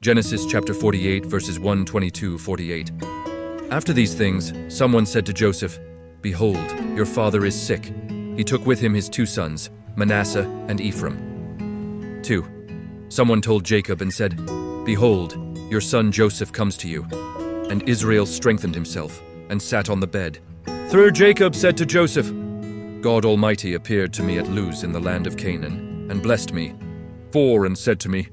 Genesis chapter 48, verses 1-22-48. After these things, someone said to Joseph, "Behold, your father is sick." He took with him his 2 sons, Manasseh and Ephraim. 2. Someone told Jacob and said, "Behold, your son Joseph comes to you." And Israel strengthened himself and sat on the bed. 3. Jacob said to Joseph, "God Almighty appeared to me at Luz in the land of Canaan and blessed me." 4. And said to me,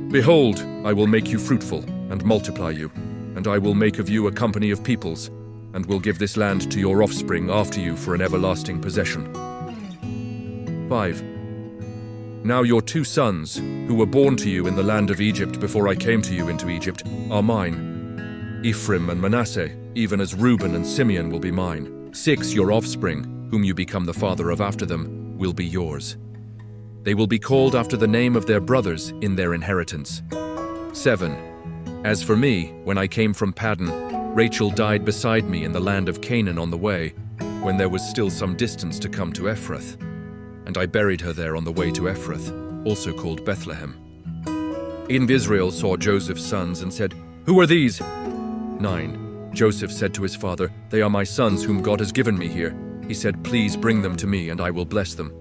"Behold, I will make you fruitful and multiply you, and I will make of you a company of peoples, and will give this land to your offspring after you for an everlasting possession." 5. Now your 2 sons, who were born to you in the land of Egypt before I came to you into Egypt, are mine. Ephraim and Manasseh, even as Reuben and Simeon will be mine. 6. Your offspring, whom you become the father of after them, will be yours. They will be called after the name of their brothers in their inheritance. 7. As for me, when I came from Paddan, Rachel died beside me in the land of Canaan on the way, when there was still some distance to come to Ephrath. And I buried her there on the way to Ephrath, also called Bethlehem. Israel saw Joseph's sons and said, "Who are these?" 9. Joseph said to his father, "They are my sons whom God has given me here." He said, "Please bring them to me and I will bless them."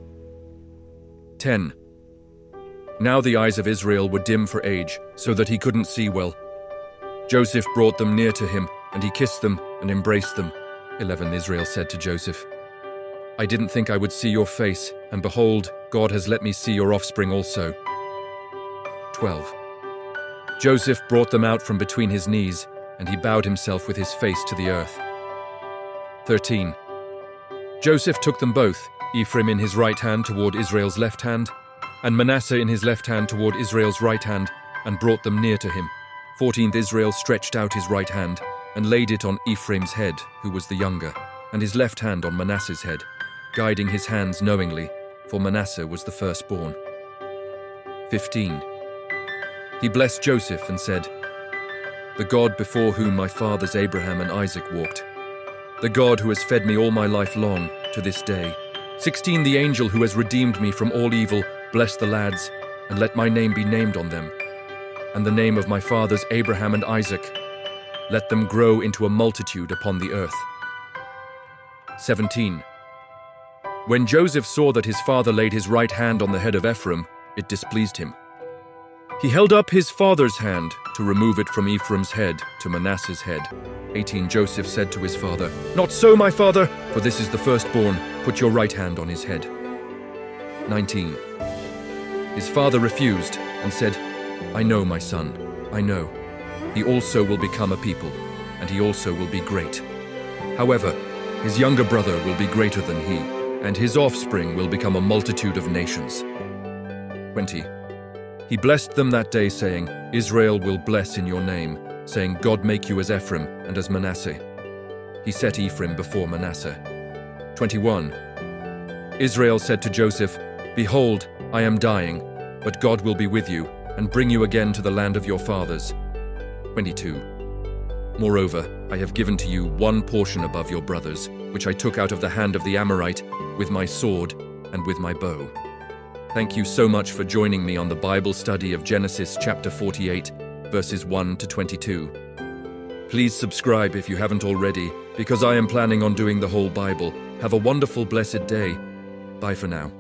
10. Now the eyes of Israel were dim for age, so that he couldn't see well. Joseph brought them near to him, and he kissed them and embraced them. 11. Israel said to Joseph, "I didn't think I would see your face, and behold, God has let me see your offspring also." 12. Joseph brought them out from between his knees, and he bowed himself with his face to the earth. 13. Joseph took them both, Ephraim in his right hand toward Israel's left hand, and Manasseh in his left hand toward Israel's right hand, and brought them near to him. 14. Israel stretched out his right hand, and laid it on Ephraim's head, who was the younger, and his left hand on Manasseh's head, guiding his hands knowingly, for Manasseh was the firstborn. 15. He blessed Joseph and said, "The God before whom my fathers Abraham and Isaac walked, the God who has fed me all my life long, to this day. 16. The angel who has redeemed me from all evil, bless the lads, and let my name be named on them, and the name of my fathers Abraham and Isaac. Let them grow into a multitude upon the earth." 17. When Joseph saw that his father laid his right hand on the head of Ephraim, it displeased him. He held up his father's hand to remove it from Ephraim's head to Manasseh's head. 18. Joseph said to his father, "Not so, my father, for this is the firstborn. Put your right hand on his head." 19. His father refused and said, "I know, my son, I know. He also will become a people, and he also will be great. However, his younger brother will be greater than he, and his offspring will become a multitude of nations." 20. He blessed them that day, saying, "Israel will bless in your name," saying, "God make you as Ephraim and as Manasseh." He set Ephraim before Manasseh. 21. Israel said to Joseph, "Behold, I am dying, but God will be with you, and bring you again to the land of your fathers." 22. Moreover, I have given to you 1 portion above your brothers, which I took out of the hand of the Amorite, with my sword and with my bow. Thank you so much for joining me on the Bible study of Genesis chapter 48, verses 1-22. Please subscribe if you haven't already, because I am planning on doing the whole Bible. Have a wonderful, blessed day. Bye for now.